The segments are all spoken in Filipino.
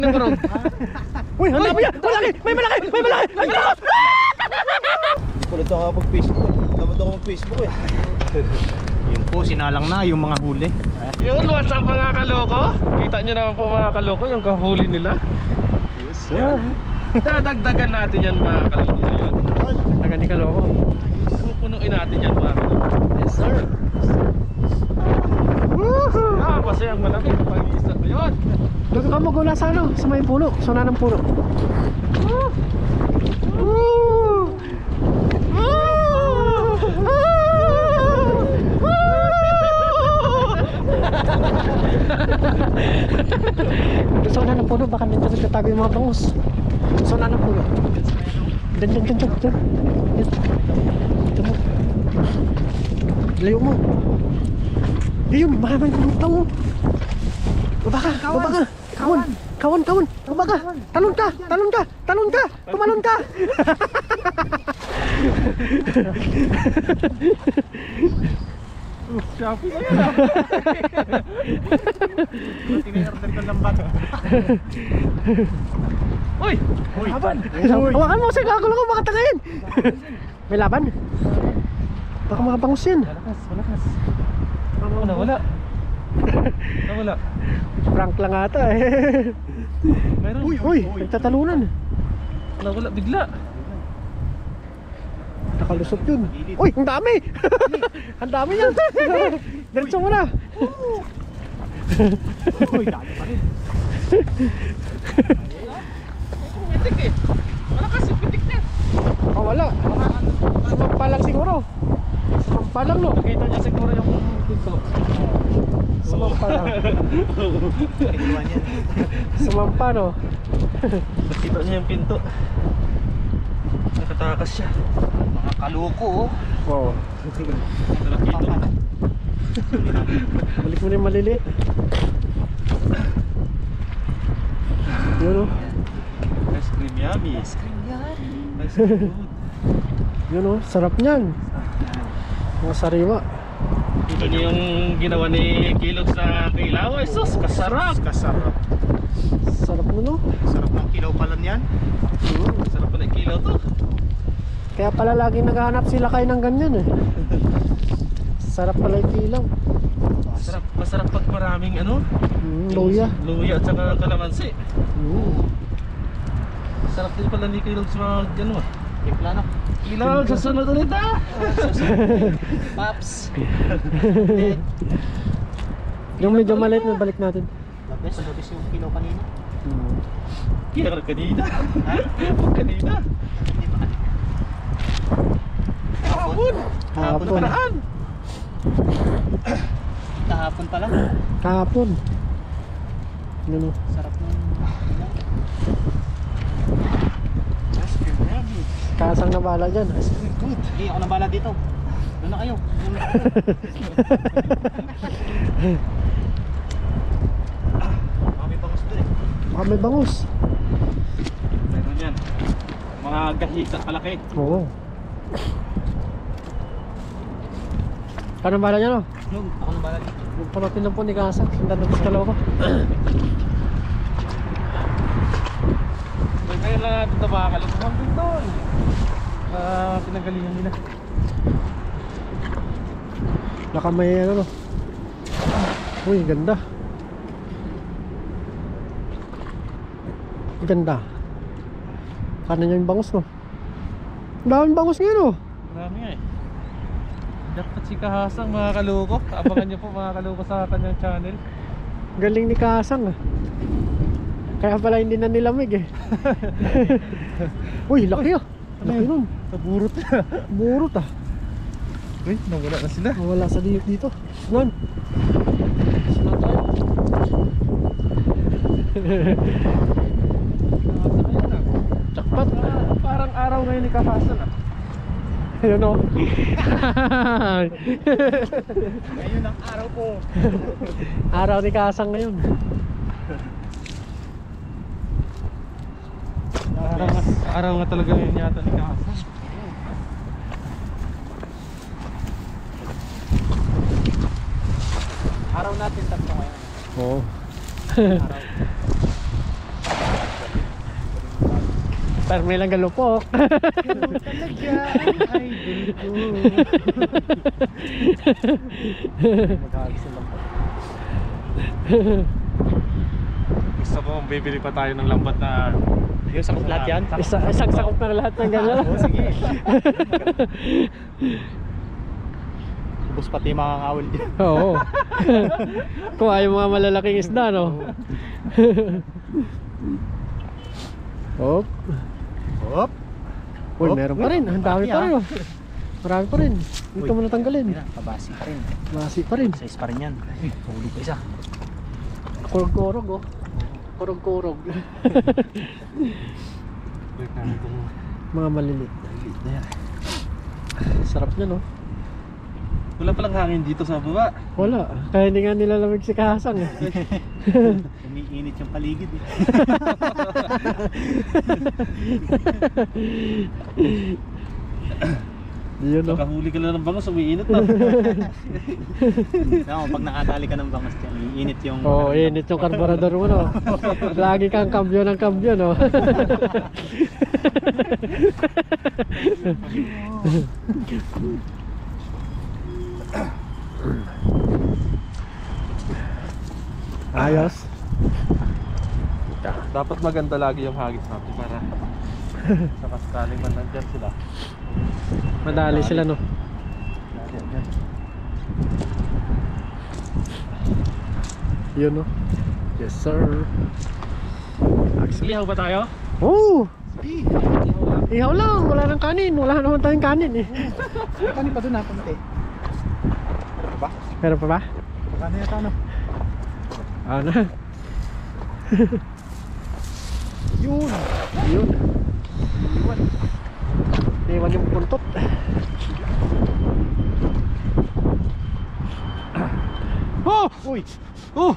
Uy, ang dami yan! Malaki! May malaki! May malaki! May malaki! Hindi ko nito ako mag-Facebook eh. Tamad ako mag-Facebook eh. Yun po, sinalang na yung mga huli. Yun, what's up mga kaloko? Kita nyo naman po mga kaloko yung kahuli nila. Yes, sir. Dadagdagan natin yan mga kaloko ngayon. Taga ni Kaloko. Pupunuin natin yan mga kaloko. Yes, sir. Kasi ang malaki pag-iisa ko yun. Doon ka magula sa ano? Sa may puno. Sa unang puno. Sa unang puno. Baka nito nagtatago yung mga bangus. Sa unang puno. Dan. Ito mo. Layo mo. Ayun, maraming kulong tao. Baba ka. Kawan. Baba ka. Talon ka. Tumalon ka. Shapi na yan. Tiniorder ko lambat. Uy! Laban. Hawakan mo kasi kagulo ko baka tangayin. May laban. Baka makabangus yan. Malakas. Nawala. Prank lang ata eh. Meron. Uy, nagtatalunan. Nawala bigla. Nakalusot yun. Uy, ang dami. Ang dami yan. Diretso mo na. Uy, dali pa rin. Pitik eh. Malakas yung pitik na. Oh, wala. Sumampa lang siguro. Sumampa lang, no? Nakita niya siguro yung pinto. Sumampa lang. Iwan yan. Sumampa, no? Nakita niya yung pinto. Nakatakas siya. Mga kaloko oh. Wow. Nakita. Balik mo na yung maliliit. Yun, no? Ice cream yummy. Ice cream good. Yun, no? Sarap niyan. Mga sariwa. Ito niyo yung ginawa ni Kilog sa Kilaw. Ay sus, kasarap. Kasarap. Sarap mo, no? Sarap ng kilaw pala niyan. Sarap pa ng Kilaw to. Kaya pala laging naghahanap sila kayo ng ganyan, eh. Sarap pala yung kilaw. Masarap pag maraming ano? Luya. Luya at saka kalamansi. Sarap din pala ni Kilog sa mga ano ah. Timpla na. Kilog, sa sunod ulit ah. Paps. Yung medyo maliit na balik natin. Labis yung kilaw kanina. Kilog kanina. Ha? Kanina. Kahapon. Kahapon. Paraan. Kahapon pala. Kahapon. Yun, no? Sarap ng ice cream yummy. Kasang na bala dyan. Ice cream good. Hindi ako nabala dito. Doon na kayo. Kami bangus doon eh. Baka may bangus. Meron yan. Mga gahisa palaki. Oo. Paano bala niya, no? Yung, ako nabala dito. Panotin lang po ni Kasang. Sundan na gusto ko. Ngayon lang natin ito makakalukuhan din doon. Pinagalingan nila. Baka may ano, no? Uy, ganda. Ganda. Kanan niya yung bangus, no? Ang daming bangus ngayon, no? Marami nga eh. Dapat si Kahasang mga kaloko. Abangan niyo po mga kaloko sa kanyang channel. Galing ni Kasang, ah. Kaya pala hindi na nilamig, eh. Uy, laki, ah. Laki nun. Naburot. Burot, ah. Uy, nawala na sila. Wala sa dito. Nun. Sunod tayo. Jackpot. Parang araw ngayon ni Kahasang ah. Ayun, no? Ngayon ang araw ko. Araw ni Kasang ngayon. Araw nga talaga yun yata ni Kahasang. Araw natin tatlo ngayon. Oo. Araw. Pero may lang galupok. Talaga ang idol ko. Mag-aalis na lang po. Gusto ko kung bibili pa tayo ng lambat na Yung sakot lahat yan? Isang sakop na lahat ng gano'n. Oo, sige. Ubus pati mga ngawal dyan. Oo. Kung ayaw mga malalaking isda, no? Hop. Hop. Uy, meron pa rin. Ang dami pa rin, oh. Marami pa rin. Hindi ko muna tanggalin. Pabasi pa rin. Masi pa rin. Size pa rin yan. Huli pa isa. Kurog-kurog, oh. Kurog-kurog. Mga malilit. Sarap niya, no? Wala palang hangin dito sa baba. Wala. Kaya hindi nga nilalamig si Kahasang, eh. Umiinit yung paligid eh. Yun, no? Nakahuli ka na ng bangos, umiinit na. No, pag nakatali ka ng bangas dyan, iinit yung... Oo, init yung karburador mo, no? Lagi kang kambyo ng kambyo, no? Ayos. Dapat maganda lagi yung hagis natin para sa kaskaling man nandyan sila. Madali sila, no? Yun, no? Yes, sir. Ihaw ba tayo? Oh! Ihaw lang, wala nang kanin. Wala naman tayong kanin, eh. Kanin pa doon ha, pumunti. Ba? Meron pa ba? Paano yata ano? Ano? Yun! Yun. Iwan yung puntot. Oh! Uy! Oh!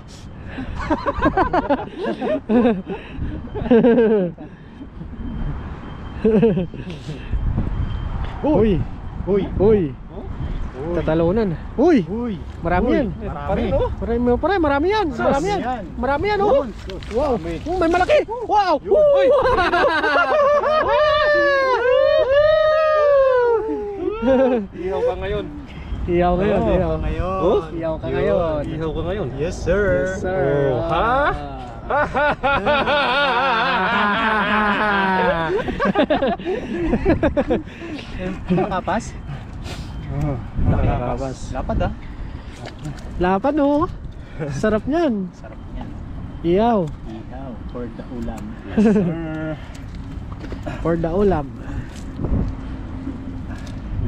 Uy! Uy! Uy! Tatalunan. Uy! Uy! Marami yan. Marami. Marami yan. Marami yan. Marami yan, oh. Wow. Oh, may malaki. Wow. Uy! Ihaw ka ngayon. Iyaw ngayon. Iyaw. Ngayon. Oh? Iyaw ka ngayon. Ihaw ka ngayon. Yes, sir. Yes, sir. Oh, ha? Nakapas? Nakapas. Lapad ah. Lapan, oh. Sarap niyan. Sarap niyan. Iyaw. Ihaw for the ulam. Yes, sir. For the ulam.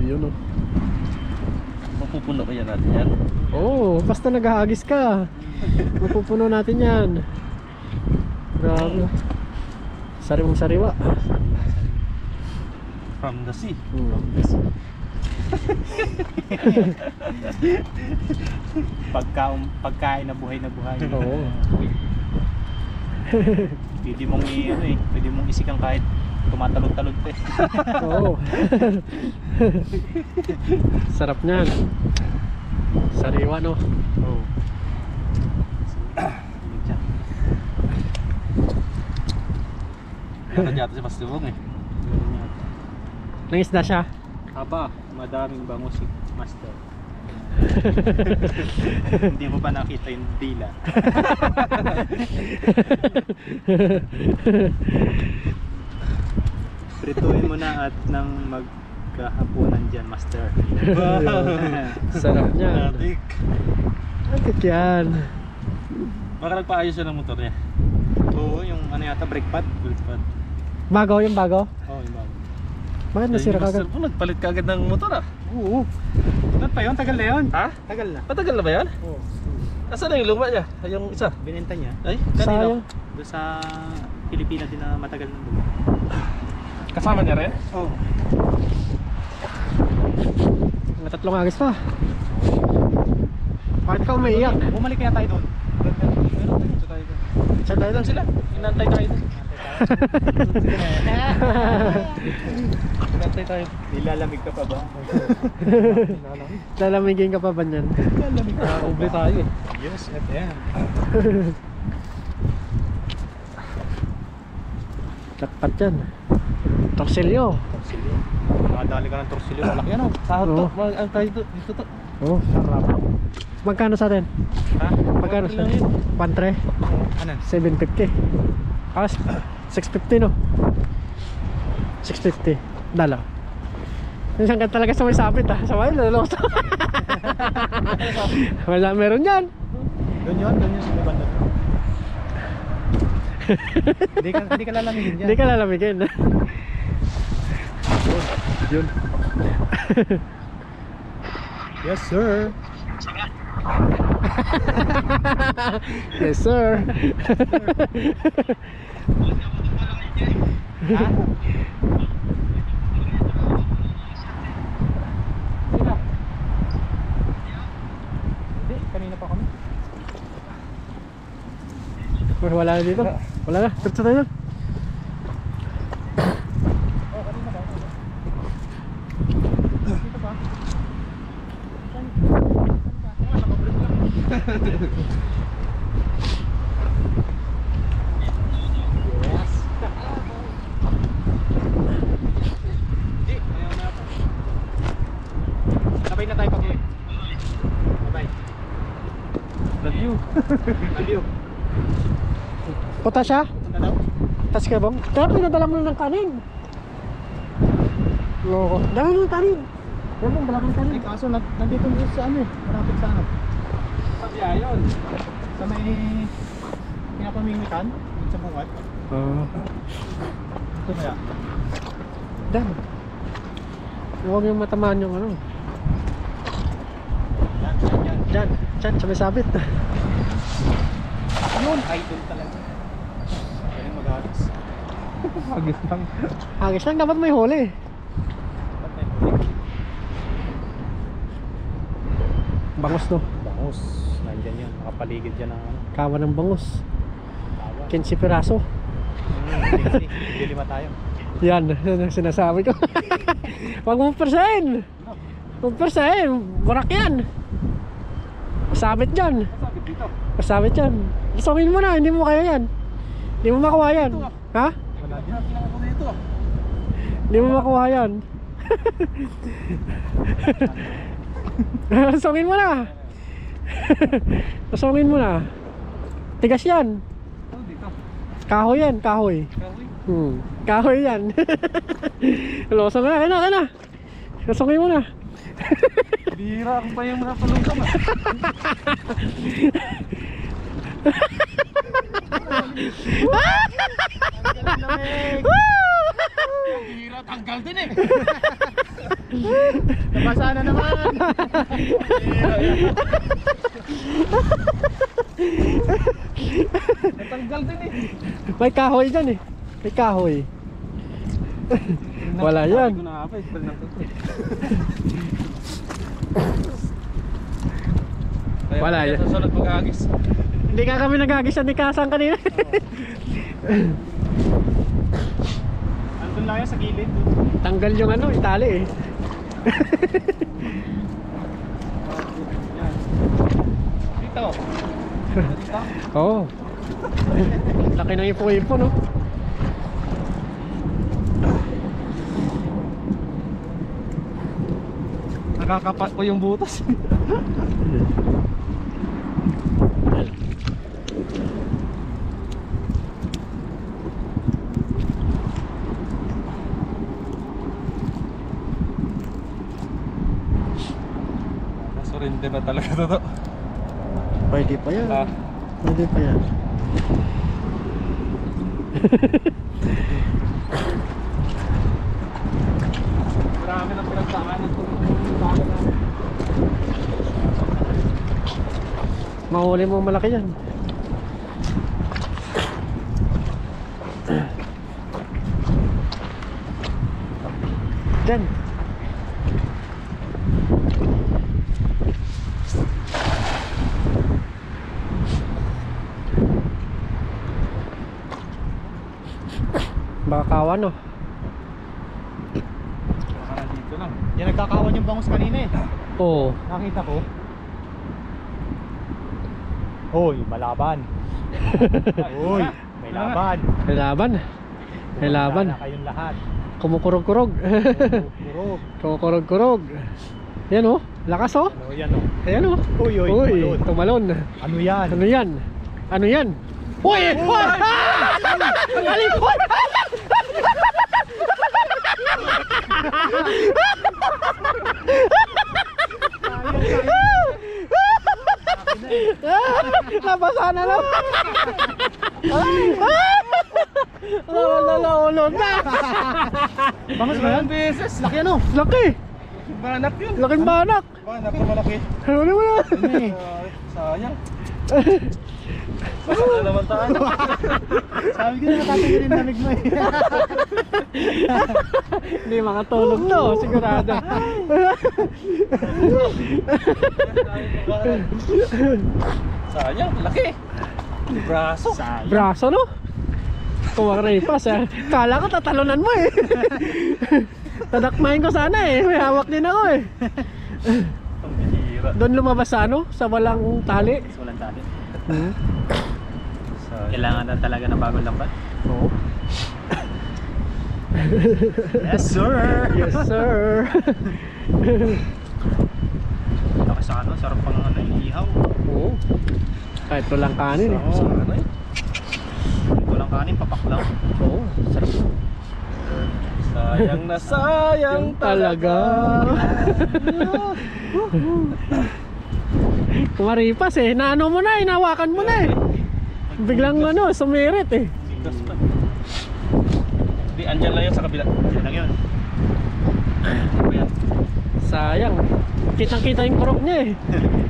Yun, oh. Mapupuno kaya natin yan. Oh, basta naghahagis ka. Mapupuno natin yan. Grabe. Sariwang sariwa. From the sea. Pagkain na buhay na buhay. Oo. Pwede mong pwede mong isikan kahit tumatalog-talog pa eh. Oo. Sarap niyan. Sariwa, no? Oo. Meron yata si Pastivong eh. Nangisda siya. Aba, madaming bango si Master. Hindi mo pa nakita yung dila. Prituin mo na at nang magkahapunan dyan, Master. Sarap niyan. Adik. Atik yan. Baka nagpaayos siya ng motor niya. Oo, yung ano yata, brake pad. Bago, yung bago? Oo, yung bago. Bakit nasira kagad? Master po, nagpalit kagad ng motor ah. Oo. Ano pa yun? Tagal na yun. Ha? Tagal na. Matagal na ba yan? Oo. Nasaan na yung luma niya? Ay, yung isa. Binenta niya. Ay, Sayang. Doon sa Pilipinas din na matagal na doon. kasama niya rin? Oo. May tatlong agis pa. Bakit ka umiiyak? Bumalik kaya tayo doon. Meron tayo doon. Saan tayo Doon sila. Inantay tayo doon. Inantay tayo. Nilalamig ka pa ba? Lalamigin ka pa ba niyan? Nilalamig ka pa Ubi tayo eh. Yes, FM. Jackpot yan. Torsilyo. Torsilyo. Nakadali ka ng torsilyo. Malaki yan, oh. Sahod to. Oo. Ang tayo dito to. Oh, sarap. Magkano sa atin? Ha? Magkano sa lang yun. Pantre? Ano? 750. Ah, 650 no? 650. Dala. Minsan ka talaga sa may sapit ha. Sa may laloso. Wala, meron yan. Doon yun sa may banda. Hindi ka lalamigin dyan. Hindi ka lalamigin. Yun. Yes, sir. Yes sir. Ha? Hindi, kanina pa kami. Wala na dito. Wala na. Tutso tayo. Dito pa. Yes. Hindi, ayaw na po. Sabay na tayo pag-uwi. Bye-bye. Love you. Love you. Puta siya. Punta daw. Tas ka bang? Kaya pinadala mo ng kanin. Loko. Dala mo ng kanin. Dala mo ng Eh, kanin. kaso nandito dito sa ano eh. Malapit sa ano. Sabi ayon. Sa may pinapamimikan. Dito sa bungad. Ito kaya. Dan. Huwag yung matamaan yung ano. Yan. Diyan. Diyan. Sa may sabit. Yun. Idol talaga. Kaya mag-aris. Agis lang. Hagis lang. Dapat may huli. Bangus no. Bangus. Nandyan yun. Nakapaligid dyan ng ano. Kawan ng bangus. Tawa. 15 piraso. Hindi lima tayo. Yan. Yan ang sinasabi ko. Huwag mo persahin. Huwag persahin. Burak yan. Masabit dyan. Sabi dito. Masabit yan. Isawin mo na. Hindi mo kaya yan. Hindi mo makuha yan. Ha? Wala dyan. Pinaka ko dito. Hindi mo makuha yan. Sungin mo na. Sungin mo na. Tigas yan. Oh, dito. Kahoy yan, kahoy. Kahoy. Kahoy yan. Losong na, kaya na. Sungin mo na. Bira ako pa yung mga palungkam ah. Bira, tanggal din eh. Nabasa na naman. Natanggal din eh. May kahoy dyan eh. May kahoy. Wala yan. Sabi ko na nga pa, isbal na to. Wala yan. Sa sunod mag-agis. Hindi ka kami nagagisan ni Kasang kanina. Andun lang yan sa gilid. Tanggal yung ano, itali eh. Yan. Dito. Dito. Oo. Laki ng ipo-ipo no. Nakakapat ko yung butas. Surrender na talaga to. Pwede pa yan. Ah. Pwede pa yan. Marami ng pinagdaanan ko. Mahuli mo malaki yan. Diyan. Baka kawan no. Baka dito lang. Yan, nagkakawan yung bangus kanina eh. Oo. Nakita ko. Hoy, malaban. Hoy, may laban. May laban. May laban. Wala kayong lahat. Kumukurog-kurog. Kurog. Kumukurog-kurog. Yan oh, lakas oh. Ano yan oh? Ayan oh. Uy, Uy, tumalon. Ano yan? Ano yan? Ano yan? Uy! Uy! Alin! Uy! Nabasa na lang. Ulod na. Bangas ba yan? Beses. Laki ano? Laki. Banak yun. Laking banak. Banak na malaki. Ano mo na? Sayang. Basta naman tayo. Sabi ko na natatanggal yung lamig mo eh. Hindi makatulog to, sigurado. Sayang, laki. Braso. Braso no? Kumaripas eh. Kala ko tatalunan mo eh. Tadakmahin ko sana eh. May hawak din ako eh. Ang bihira. Doon lumabas sa ano? Sa walang tali. Walang tali. Hmm? Kailangan na talaga ng bagong lambat. Oo. Yes, sir. Yes sir. Laki sa ano, sarap pang ano, ihaw. Oo. Kahit walang kanin eh. Sa ano eh. Walang kanin, papak lang. Oo, sarap. Sayang na sayang Talaga. Kumaripas eh. Naano mo na eh. Nawakan mo na eh. Biglang ano, sumirit eh. Bigas pa. Di, andyan lang yun sa kabila. Andyan lang yun. Ayan. Sayang. Kitang-kita yung kurok niya eh.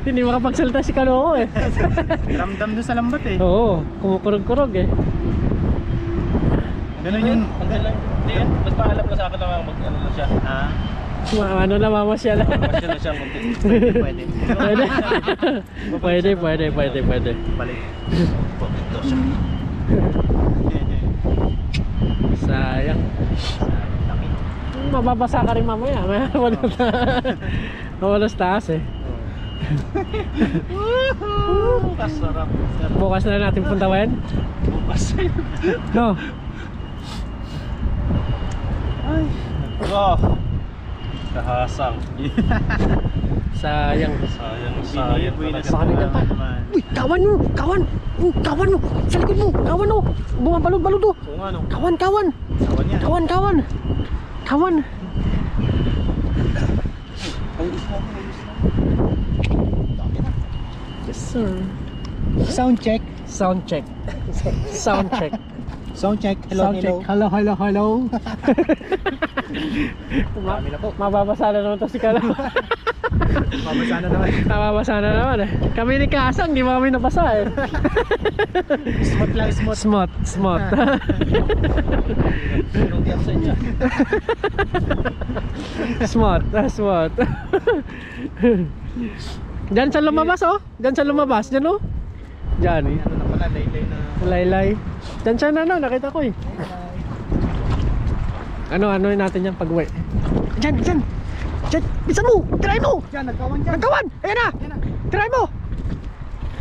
Hindi makapagsalita si Kaloko eh. Ramdam doon sa lambat eh. Oo, kumukurog-kurog eh. Ganun yun. Andyan lang. Hindi yan. Mas paalam na sa akin na mag-ano na siya. Ah. Ano na mamasyal. Masya na siya. Pwede. Pwede. Balik. Sayang. Laki. Mababasa ka rin mamaya. Mawalas taas eh. Kasarap. Bukas na natin puntawan. Bukas. No. Ay. Oh. Kahasang. Sayang. Sayang talaga. Baka nagdang pa. Uy, kawan mo! Kawan! Kawan mo! Sa likod mo! Kawan mo! Bumabalod-balod oh! Oo nga no. Kawan! Sawan yan. Kawan! Yes sir. Sound check. Sound check. Sound check. Sound check. Hello, Sound hello. check. Hello. Marami na po. Mababasa na naman to si Kala. Mabasa na naman. Mababasa na naman eh. Kami ni Kasang, di ba kami nabasa eh. Smooth lang, smooth. Smooth. Anong tiyak sa inyo? Smooth. Diyan sa lumabas oh. Diyan oh. Diyan. Ano na pala, laylay na. Laylay. Diyan siya na nakita ko eh. Ano natin yan pag-uwi. Diyan. Bisan mo! Try mo! Diyan, nagkawan dyan. Nagkawan! Ayan na! Try mo!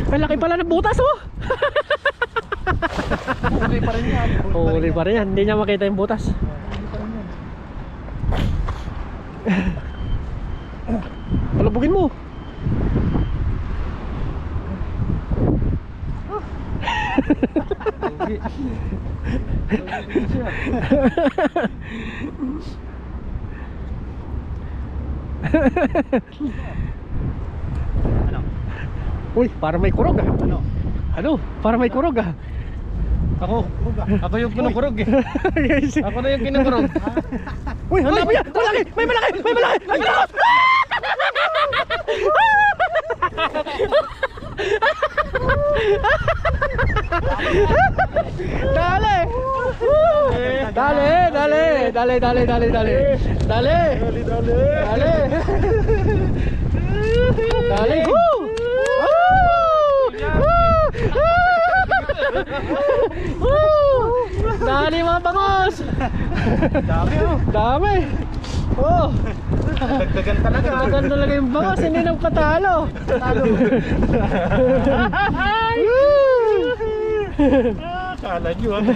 Ang laki pala ng butas oh! Huli pa rin yan. Huli pa rin yan. Hindi niya makita yung butas. Huli pa rin yan. Palubugin mo! Ano? Uy, para may kurog ah. Ano? Para may kurog ah. Ako yung kinukurog eh. Ako na yung kinukurog. Uy, ang dami yan! Malaki! May malaki! Dali! Dali! Dali mga bangos! Dami! Oh! Dagdagan talaga. Dagdagan talaga yung bangos, hindi nagpatalo! Kala nyo ano.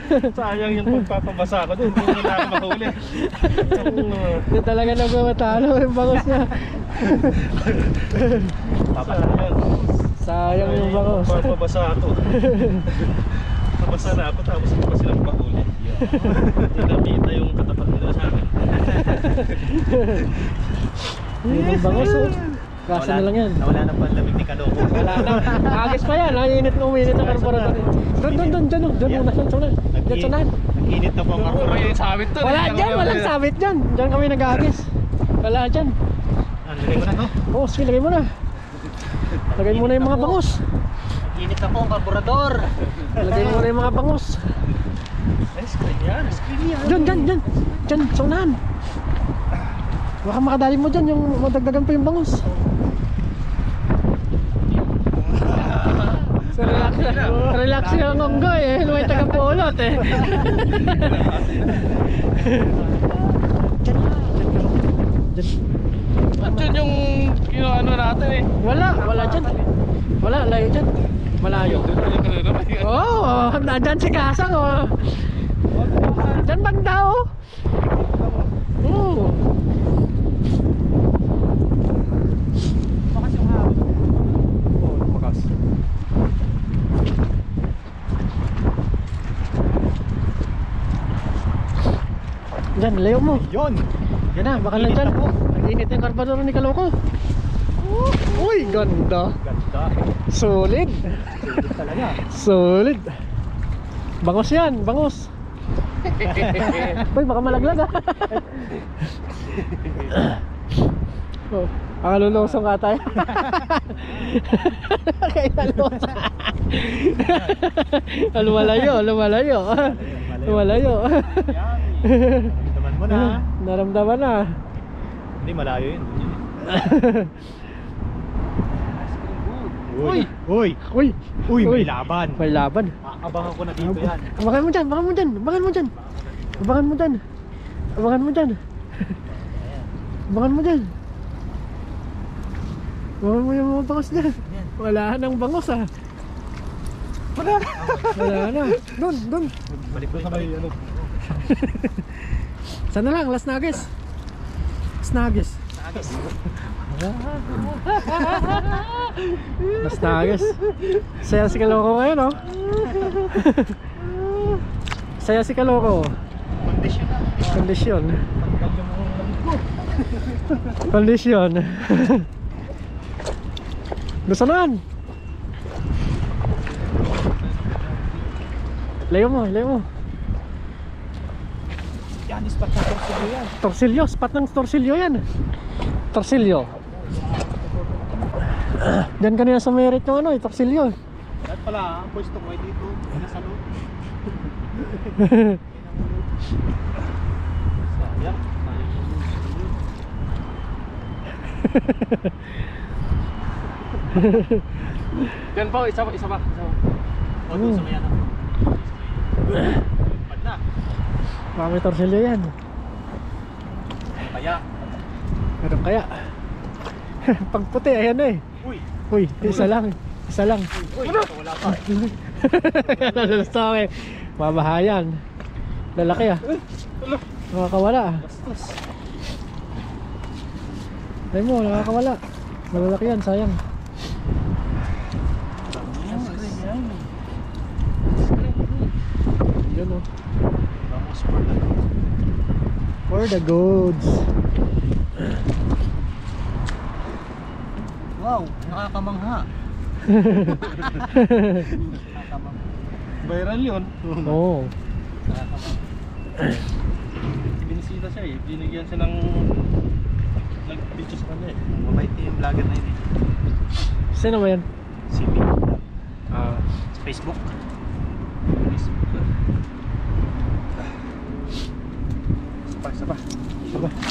Sayang yung pagpapabasa ko doon. Hindi na ako mahuli. Hindi talaga nagmamatalo yung bangos niya. Papasa yan. Sayang yung bangos. Pagpapabasa ako. Nabasa na ako tapos hindi pa silang mahuli. Hindi nakita yung katapat nila sa akin. Yun yung bangos oh. Kaso na lang yan. Nawala na pa ang lamig ni Kaloko. Wala na. Agis pa yan. Ang init na uminit ang karburador. Doon, dyan oh. Dyan muna. Dyan sa nan. Nag-init na po ang karburador. May sabit to. Wala dyan. Walang sabit dyan. Dyan kami nag-agis. Wala dyan. Lagay mo na to. Oo, sige. Lagay mo na. Lagay mo na yung mga bangos. Nag-init na po ang karburador. Lagay mo na yung mga bangos. Screen yan. Screen yan. Dyan. Dyan, sa unahan. Baka makadali mo dyan yung madagdagan pa yung bangos. So, relax yung onggoy eh. May taga-pulot eh. Diyan yung ano natin eh. Wala dyan. Wala, layo dyan. Malayo. Oo, nandyan si Kasang oh. Dyan banda oh. Oo. Bakas yung hapon. Oo, bakas. Dyan, layo mo. Yun. Yan na, baka na dyan. Nag-init yung karburador ni Kaloko. Uy, ganda. Ganda. Solid. Solid talaga. Solid. Bangos yan, bangos. Uy, baka malaglag ah. Oh, lulusong ka tayo. Kaya lulusong. Lumalayo. Naman mo na. Naramdaman na. Hindi, malayo yun. Uy, may laban. May laban. Abangan ko na dito yan. Abangan mo dyan. Abangan mo yung mga bangos dyan. Wala nang bangos ah. Wala na. Doon. Balik ko sa may ano. Sana lang, Las Nages. Las Nages. Saya si Kaloko ngayon oh. Saya si Kaloko. Kondisyon. Gusto naman. Layo mo. Yan, spot ng torsilyo yan. Torsilyo, spot ng torsilyo yan. Torsilyo. Diyan kanina sa merit yung ano, torsilyo. Lahat pala, ang pwesto ko ay dito. Nasa loob. Sayang. Yan po, isa pa. O, doon sa may ano. Pad na. Marami torsilyo yan. Kaya. Meron kaya? Pag puti, ayan na eh. Uy, isa lang. Uy, wala pa. Gusto ko eh. Mabahayan. Lalaki ah. Nakakawala ah. Bastos. Ay mo, nakakawala. Malalaki yan, sayang. Yun oh. Vamos for the road. For the goods. Wow, nakakamangha. Viral yun. Oo. Binisita siya eh. Binigyan siya ng nag-picture sa kanya eh. Mabait yung vlogger na yun eh. Sino ba yan? Si Vic. Ah. Sa Facebook. Isa pa.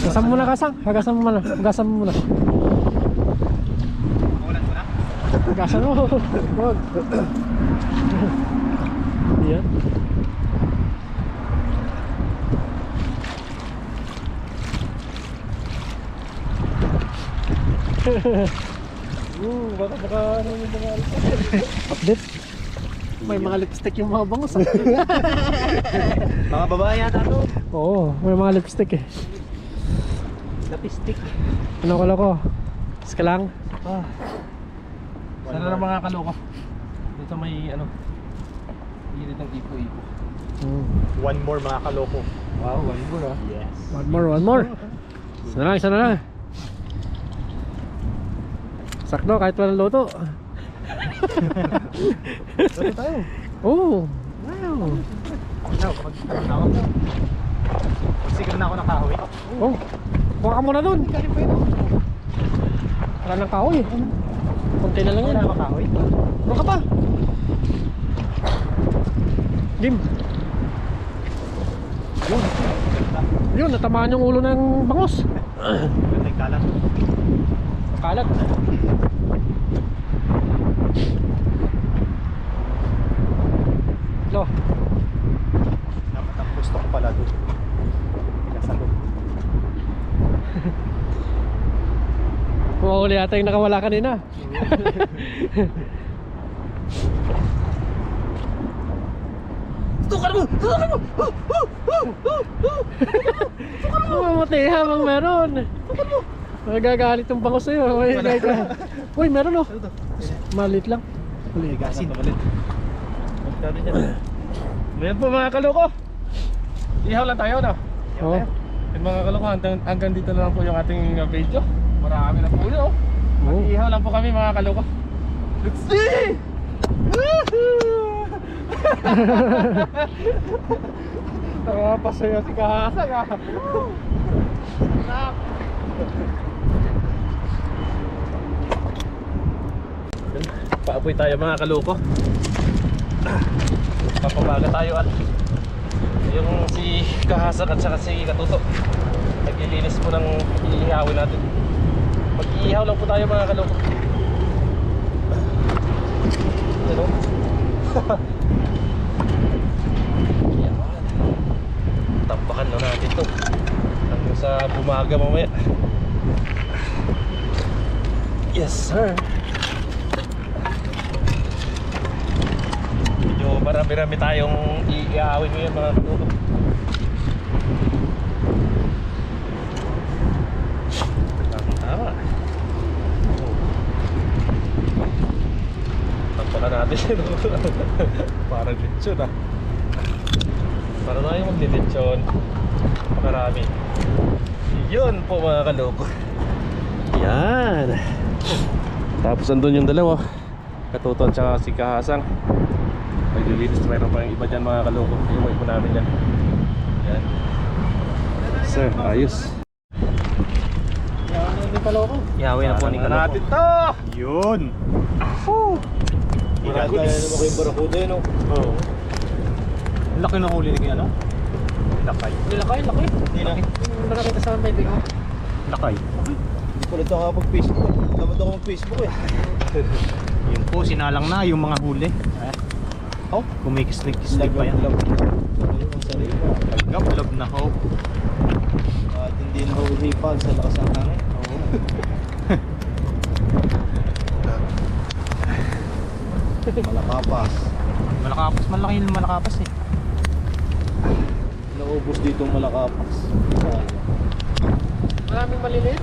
Gasam mo na, Kasang. Hagasan mo muna. Makulan ko na. Hagasan mo. Wag. Yan. Baka ano yung mga Update. May mga lipstick yung mga bangos. Ah. Mga babae yata to. Oo, may mga lipstick eh. Lapistik. Ano ko? Iska lang. Ah. Sana na mga kaloko. Dito may ano, gilid ng ipo-ipo. One more mga kaloko. Wow, one more ah. Yes. One more. Isa na lang. Sakto, kahit walang luto. Dito tayo. Oh, wow. Now, kapag tawag mo. Magsigil na ako ng kahoy. Oh, kuha ka muna dun. Wala nang kahoy. Kunti na lang yan. Wala ba kahoy? Ano ka pa? Jim. Yun, natamaan yung ulo ng bangos. Ganda yung kalat. Kalat. Lo. Dapat ang gusto ko pala doon. Pinasalo. Mahuli yata yung nakawala kanina. Tukan mo! Mamatay habang meron. Magagalit yung bangos sa'yo. Uy, meron oh. Malit lang. Gasin. Magkano dyan? Meron po mga kaloko. Ihaw lang tayo na. Oo. Yung mga kaloko, hanggang dito na lang po yung ating video. Marami na po yun oh. Oo. Ihaw lang po kami mga kaloko. Let's see! Nakapasaya si Kahasang ah. Paapoy tayo mga kaloko. Papabaga tayo at yung si Kahasang at saka si Katuto naglilinis po ng iihawin natin. Mag-iihaw lang po tayo mga kaloko. Ano? Yan. Tampakan na natin to hanggang sa bumaga mamaya. Yes sir. Medyo marami-rami tayong iihawin ngayon mga katuto. Tama. Tampakan natin yun. Parang lechon ah. Para tayo maglilechon. Makarami. Yun po mga kaloko. Yan. Tapos andun yung dalawa, Katuto at saka si Kahasang. Naglilinis, mayroon pa yung iba dyan mga kaloko. Iuwi po namin yan. Yan. Sir, ayos. Hindi pala ako. Ihawin na po ni kaloko. Natin to! Yun. Barracuda. Ano ba yung barracuda yun oh? Oo. Laki ng huli ni ano? Lakay. Laki. Hindi na. Yung nakakita sa may ko. Lakay. Hindi ko rin nakapag-Facebook. Tamad ako mag-Facebook eh. Yun po, sinalang na yung mga huli. Oh, kumikislig pa yan. Ayun ang sarili mo. Lagab na ho. At hindi na huhipan sa lakas ng hangin. Oo. Malakapas. Malakapas, malaki yung malakapas eh. Naubos dito ang malakapas. Maraming maliliit.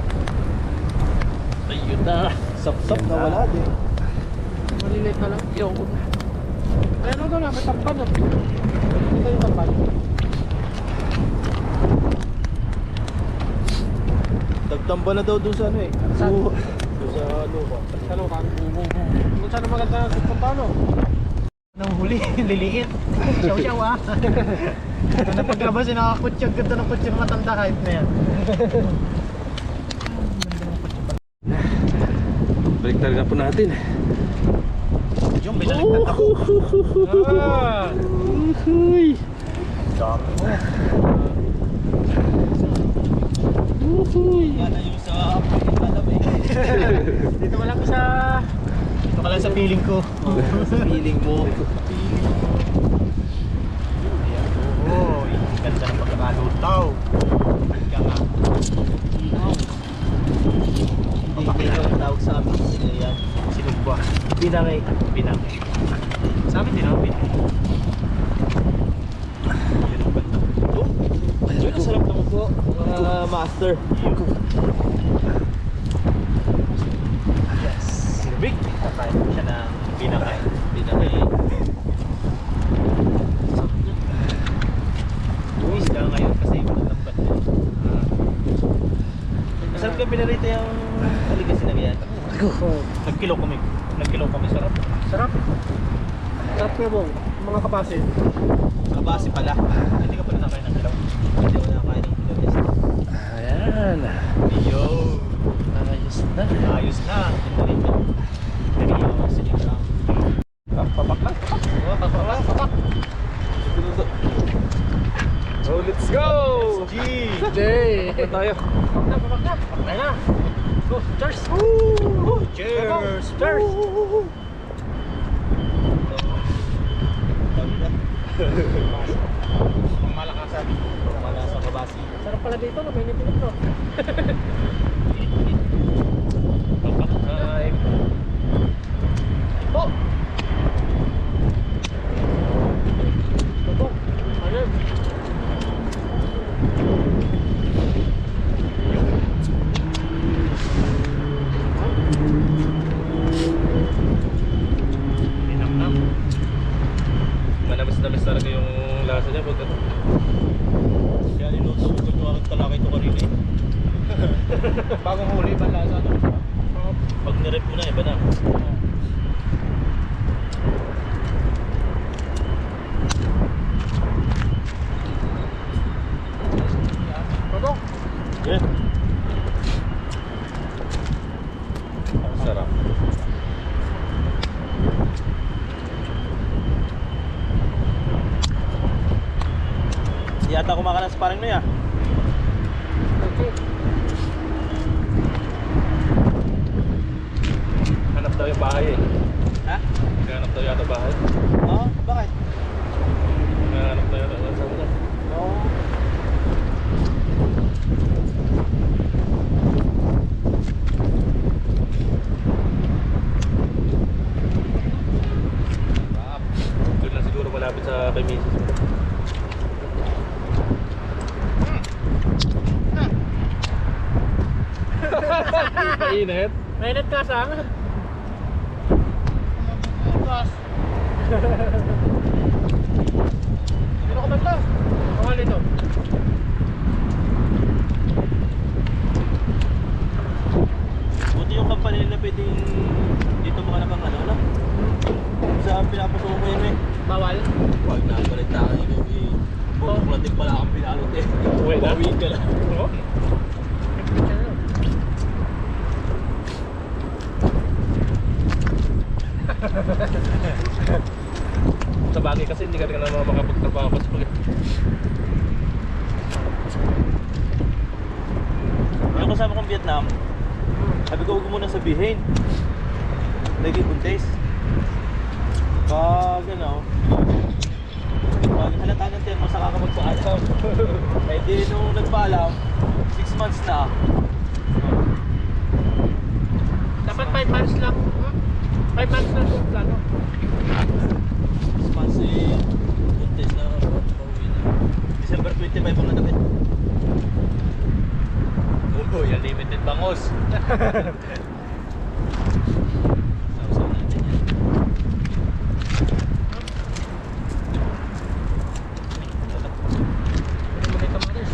Ayun na. Sap-sap na wala din. Maliliit na lang. Yung. Ayun na doon na, may tampan oh. Ito yung tampan. Tagtamba na daw dun sa ano eh. Saan? Dun sa lupa. Sa lukan. Kung saan ang maganda sa tampan oh. Nang huli, liliit. Siyaw-siyaw ah. Ano paglabas, nakakutsyag. Ganda ng kutsyag matanda kahit na yan. Balik talaga po natin. Yung binaligtad ako. Ah! Uy. Dami mo. Uy. Yan na yung sa pagkakalam eh. Dito ka lang sa... Ito ka lang sa feeling ko. Sa feeling mo. Ayan. Oo, ganda ng pagkakalutaw. Ka nga. Hindi yung tawag sa amin. Sila yan. Sinugba. Binangay. Binangay. Sa amin din, no? master. Yes. Big. Kakain ko siya ng pinakay. Pinakay. Buwis lang ngayon kasi malambat na. Masarap ka pinarito yung aligasin na yan. Nagkilo kami. Sarap. Sarap. Sarap nga bong. Mga kapasin. Kabasi pala. Hindi ka pala nakain ng kilaw. Hindi ako nakakain ng kilaw. Ayan. Yo. Ayos na. Ayos na. Tinalik na. Nagiging sinigang. Papak lang. Papak. Oh, let's go! G. Jay. Papak tayo. Papak na. Go. Cheers. Cheers. Cheers. Pangmalakasan. Malasa kabasi. Sarap pala dito. May pinit no. Papak time. Oh. Tutok. Ayun. Tinamnam. Manamis-namis talaga yung lasa niya. Pag ano. Kaya niluto ko yung talakay ko kanina eh. Bagong huli ba lasa to? Pag nirep mo na, iba na. Tutok. Yeah. Ang sarap. Yata kumakain sa parang na yan. Hanap daw yung bahay eh. Ha? Hanap daw yata bahay. Oo, bakit? Hanap daw yata. Sabi niya. Oo. Doon lang siguro malapit sa kay Mrs. Mainit. Mainit ka sa amin. Sino ka ba ito? Mahal ito. Buti yung company nila pwedeng dito mga nakang ano. Sa pinapasuko ko yun eh. Bawal. Huwag na, balita ka nyo eh. Buklatik pala akong pinalot eh. Uwi na? Bawiin ka lang. Oo. Sa bagay kasi hindi ka rin naman makapagtrabaho pa sa pag... Yung kasama kong Vietnam, sabi ko huwag mo muna sabihin. Lagi buntis. Pag ano, pag halata ng tiyan mo, saka ka magpaalam. Eh di nung nagpaalam, 6 months na. Dapat 5 months lang. 5 months lang yung plano. 6 months eh, buntis na pauwi na. December 25 ang natapit. Oh, yan limited bangos. Sausaw natin yan. Hindi mo dito maris.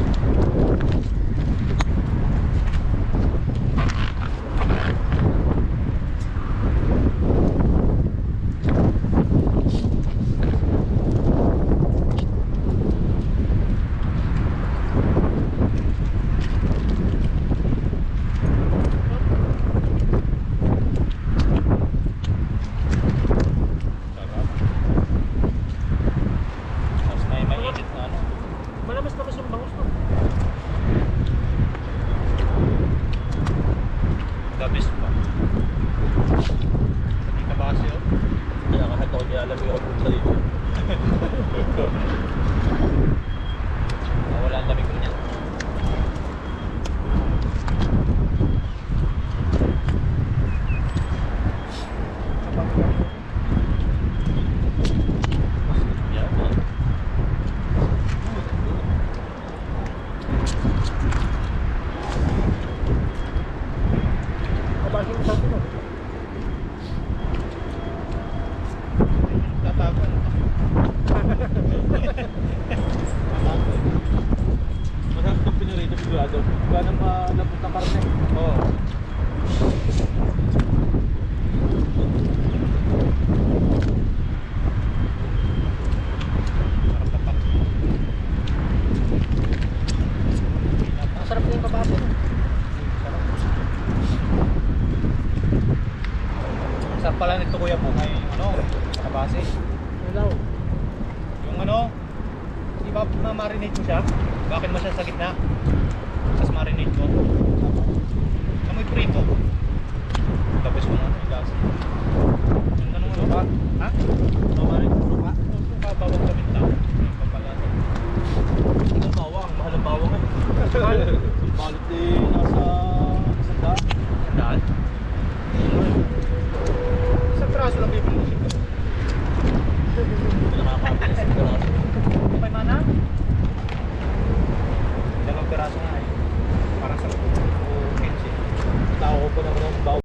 Sarap. Tapos may mainit na ano. Malamas na yung bangus to. Dabis pa. Hindi ka base oh. Kaya kahit ako nilalagay ako punta dito. Wala ang dami ko niyan. Yan. Ganang malambot na karne. Oo. Ang sarap yung kabase. Sarap pala nito kuya po kay ano, sa kabase. Ilaw. Yung ano, di ba ma-marinate mo siya? Bakit mo siya sa gitna? Tapos marinate mo. Amoy prito. Tapos mo ano, igas. Yung ano ano ba? Ha? Marinate mo ba? Suka, bawang paminta. Pampalasa. Ang bawang, mahal ang bawang eh. Mahal. Balot eh.